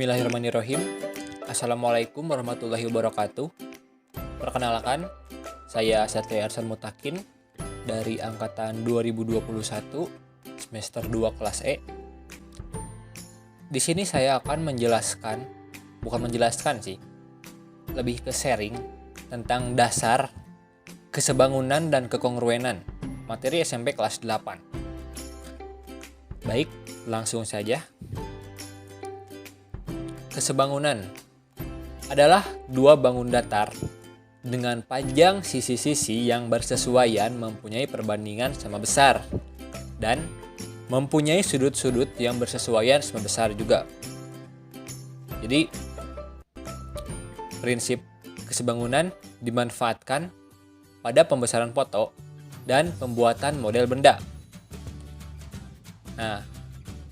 Bismillahirrahmanirrahim. Assalamualaikum warahmatullahi wabarakatuh. Perkenalkan, saya Satria Arsan Mutakin dari angkatan 2021 semester 2 kelas E. Di sini saya akan bukan menjelaskan sih, lebih ke sharing tentang dasar kesebangunan dan kekongruenan materi SMP kelas 8. Baik, langsung saja. Kesebangunan adalah dua bangun datar dengan panjang sisi-sisi yang bersesuaian mempunyai perbandingan sama besar dan mempunyai sudut-sudut yang bersesuaian sama besar juga. Jadi prinsip kesebangunan dimanfaatkan pada pembesaran foto dan pembuatan model benda. Nah,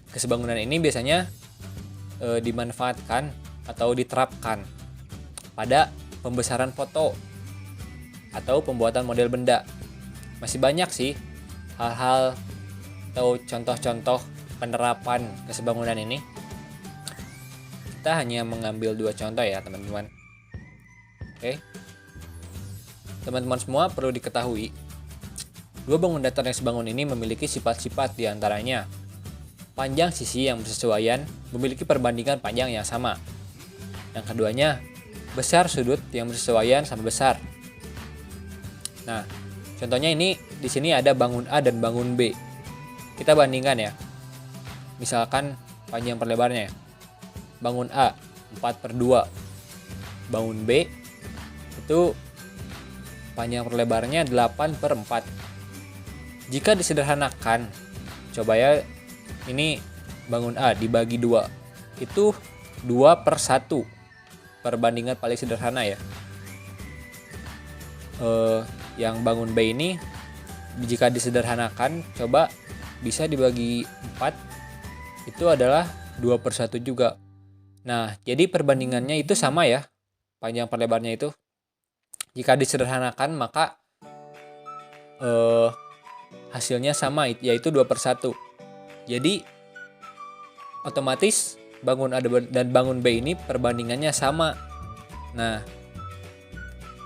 kesebangunan ini biasanya dimanfaatkan atau diterapkan pada pembesaran foto atau pembuatan model benda. Masih banyak sih hal-hal atau contoh-contoh penerapan kesebangunan ini. Kita hanya mengambil dua contoh ya teman-teman. Oke. Teman-teman semua perlu diketahui, dua bangun datar yang sebangun ini memiliki sifat-sifat diantaranya panjang sisi yang bersesuaian memiliki perbandingan panjang yang sama. Yang keduanya, besar sudut yang bersesuaian sama besar. Nah, contohnya ini di sini ada bangun A dan bangun B. Kita bandingkan ya. Misalkan panjang perlebarnya. Bangun A 4/2. Bangun B itu panjang perlebarnya 8/4. Jika disederhanakan, coba ya, ini bangun A dibagi 2, itu 2/1, perbandingan paling sederhana ya. Yang bangun B ini jika disederhanakan coba bisa dibagi 4, itu adalah 2/1 juga. Nah, jadi perbandingannya itu sama ya, panjang perlebarnya itu. Jika disederhanakan maka hasilnya sama, yaitu 2/1. Jadi otomatis bangun A dan bangun B ini perbandingannya sama. Nah,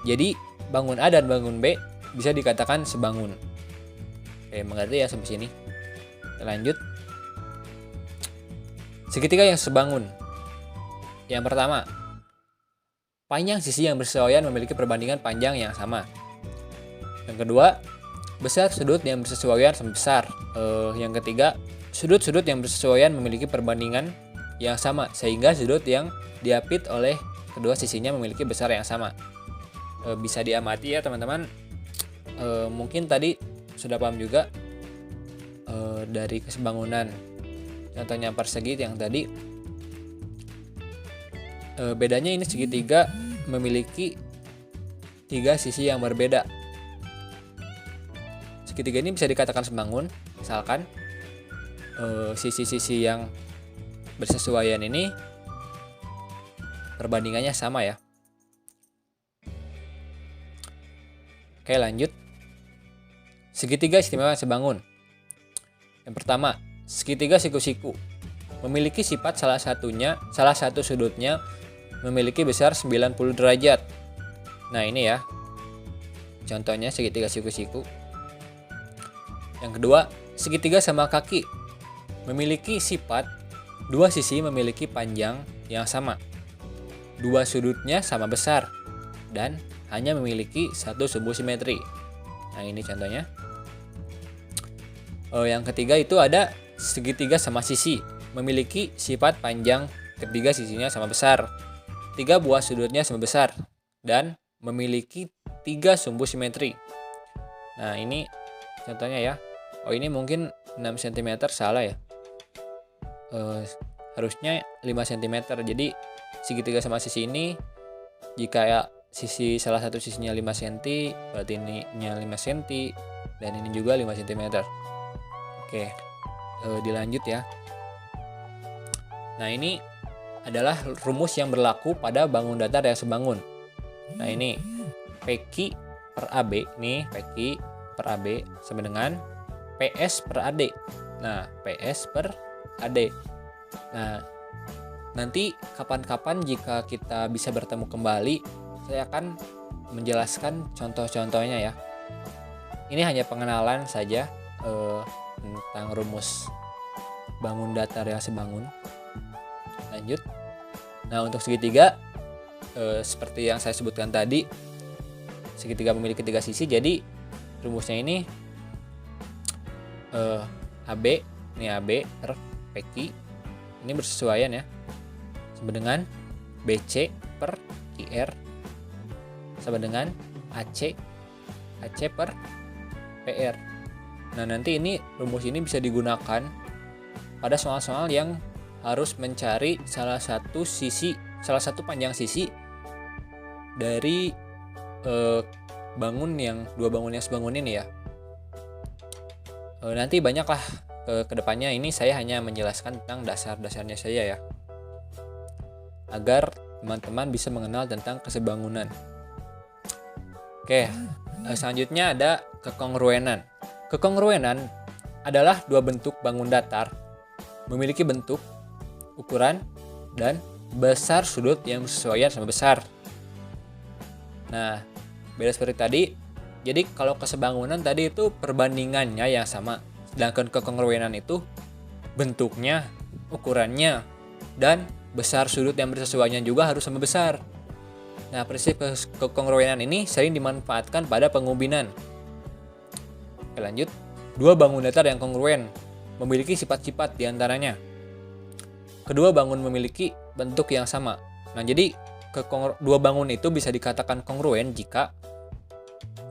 jadi bangun A dan bangun B bisa dikatakan sebangun. Oke, mengerti ya sampai sini? Kita lanjut. Segitiga yang sebangun. Yang pertama, panjang sisi yang bersesuaian memiliki perbandingan panjang yang sama. Yang kedua, besar sudut yang bersesuaian sama besar. Yang ketiga, sudut-sudut yang bersesuaian memiliki perbandingan yang sama sehingga sudut yang diapit oleh kedua sisinya memiliki besar yang sama. Bisa diamati ya teman-teman. Mungkin tadi sudah paham juga dari kesebangunan. Contohnya persegi yang tadi. Bedanya ini segitiga memiliki 3 sisi yang berbeda. Segitiga ini bisa dikatakan sebangun, misalkan sisi-sisi yang bersesuaian ini perbandingannya sama ya. Oke, lanjut. Segitiga istimewa sebangun. Yang pertama, segitiga siku-siku memiliki sifat salah satu sudutnya memiliki besar 90 derajat. Nah, ini ya contohnya segitiga siku-siku. Yang kedua, segitiga sama kaki memiliki sifat dua sisi memiliki panjang yang sama, dua sudutnya sama besar, dan hanya memiliki satu sumbu simetri. Nah, ini contohnya. Yang ketiga itu ada segitiga sama sisi memiliki sifat panjang ketiga sisinya sama besar, 3 buah sudutnya sama besar, dan memiliki 3 sumbu simetri. Nah, ini contohnya ya. Ini mungkin 6 cm, salah ya. Harusnya 5 cm. Jadi segitiga sama sisi ini, jika ya sisi salah satu sisinya 5 cm, berarti ininya 5 cm, dan ini juga 5 cm. Oke, dilanjut ya. Nah, ini adalah rumus yang berlaku pada bangun datar yang sebangun. Nah, ini PQ per AB, nih PQ per AB sama dengan PS per AD. Nah, PS per AD. Nah, Nanti kapan-kapan jika kita bisa bertemu kembali, saya akan menjelaskan contoh-contohnya ya. Ini hanya pengenalan saja tentang rumus bangun datar yang sebangun. Lanjut. Nah, untuk segitiga seperti yang saya sebutkan tadi, segitiga memiliki 3 sisi. Jadi rumusnya ini AB, ini AB per PQ ini bersesuaian ya, sama dengan BC per IR sama dengan AC per PR. Nah, nanti ini rumus ini bisa digunakan pada soal-soal yang harus mencari salah satu panjang sisi dari dua bangun yang sebangun ini ya. Nanti banyaklah kedepannya, ini saya hanya menjelaskan tentang dasar-dasarnya saja ya, agar teman-teman bisa mengenal tentang kesebangunan. Oke, selanjutnya ada kekongruenan. Kekongruenan adalah dua bentuk bangun datar memiliki bentuk, ukuran, dan besar sudut yang bersesuaian sama besar. Nah, beda seperti tadi. Jadi kalau kesebangunan tadi itu perbandingannya yang sama, sedangkan kekongruenan itu bentuknya, ukurannya, dan besar sudut yang bersesuaian juga harus sama besar. Nah, prinsip kekongruenan ini sering dimanfaatkan pada pengumbinan. Oke, lanjut. Dua bangun datar yang kongruen memiliki sifat-sifat diantaranya. Kedua bangun memiliki bentuk yang sama. Nah, jadi dua bangun itu bisa dikatakan kongruen jika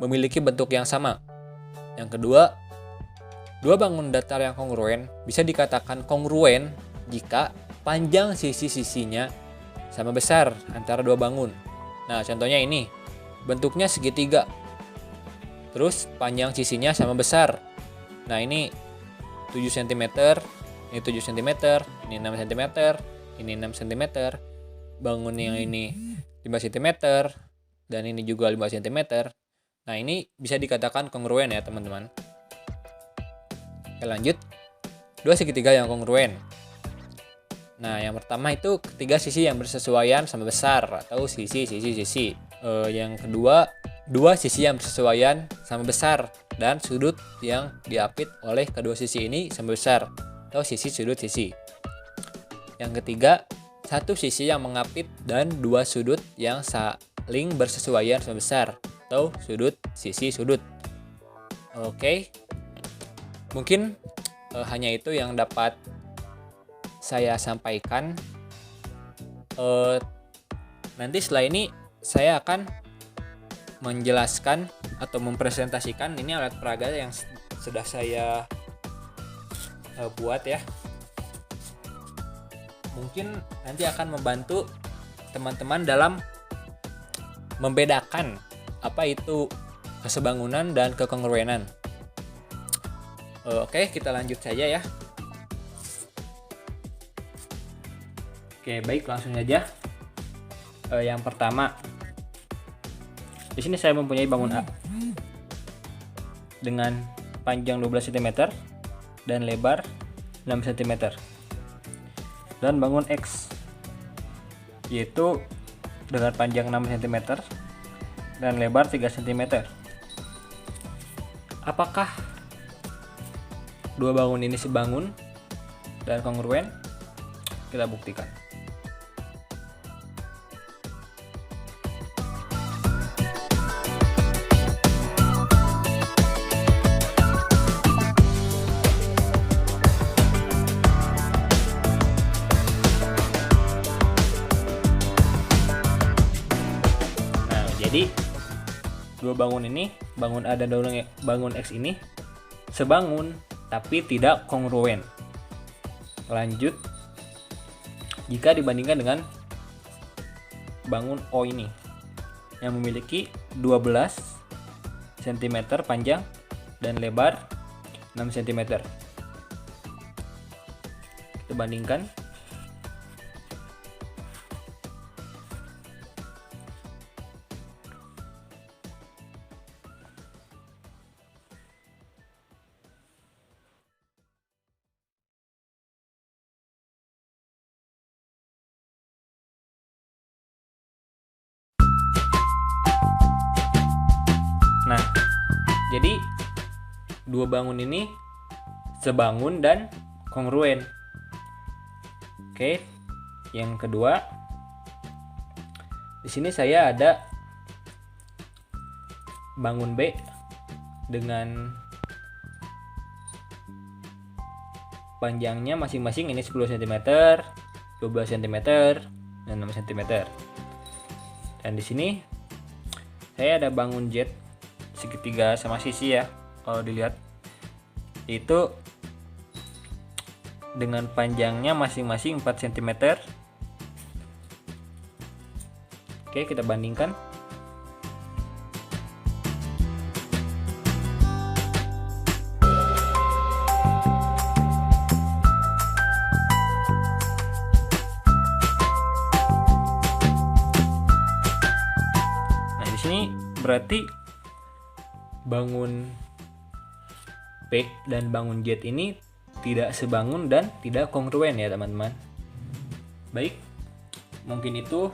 memiliki bentuk yang sama. Yang kedua, dua bangun datar yang kongruen bisa dikatakan kongruen jika panjang sisi-sisinya sama besar antara dua bangun. Nah, contohnya ini, bentuknya segitiga, terus panjang sisinya sama besar. Nah, ini 7 cm, ini 7 cm, ini 6 cm, ini 6 cm, bangun yang ini 5 cm, dan ini juga 5 cm. Nah, ini bisa dikatakan kongruen ya teman-teman. Oke, lanjut. Dua segitiga yang kongruen. Nah, yang pertama itu ketiga sisi yang bersesuaian sama besar atau sisi. Yang kedua, dua sisi yang bersesuaian sama besar dan sudut yang diapit oleh kedua sisi ini sama besar atau sisi sudut sisi. Yang ketiga, satu sisi yang mengapit dan dua sudut yang saling bersesuaian sama besar atau sudut sisi sudut. Oke. Mungkin hanya itu yang dapat saya sampaikan. Nanti setelah ini saya akan menjelaskan atau mempresentasikan ini alat peraga yang sudah saya buat ya. Mungkin nanti akan membantu teman-teman dalam membedakan apa itu kesebangunan dan kekongruenan. Oke, kita lanjut saja ya. Oke, baik, langsung aja. Yang pertama, di sini saya mempunyai bangun A dengan panjang 12 cm dan lebar 6 cm. Dan bangun X yaitu dengan panjang 6 cm dan lebar 3 cm. Apakah dua bangun ini sebangun dan kongruen? Kita buktikan. Jadi dua bangun ini, bangun A dan bangun X ini sebangun tapi tidak kongruen. Lanjut, jika dibandingkan dengan bangun O ini yang memiliki 12 cm panjang dan lebar 6 cm. Kita bandingkan. Jadi dua bangun ini sebangun dan kongruen. Oke. Yang kedua, di sini saya ada bangun B dengan panjangnya masing-masing ini 10 cm, 12 cm, dan 6 cm. Dan di sini saya ada bangun Z segitiga sama sisi ya. Kalau dilihat itu dengan panjangnya masing-masing 4 cm. Oke, kita bandingkan. Nah, di sini berarti bangun P dan bangun Z ini tidak sebangun dan tidak kongruen ya teman-teman. Baik, mungkin itu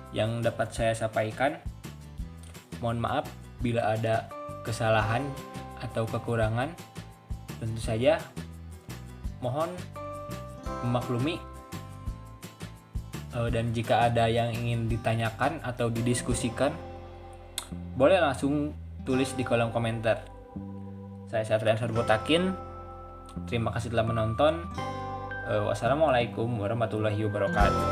yang dapat saya sampaikan. Mohon maaf bila ada kesalahan atau kekurangan. Tentu saja mohon memaklumi, dan jika ada yang ingin ditanyakan atau didiskusikan, boleh langsung tulis di kolom komentar. Saya Satrian Sarbotakin. Terima kasih telah menonton. Wassalamualaikum warahmatullahi wabarakatuh.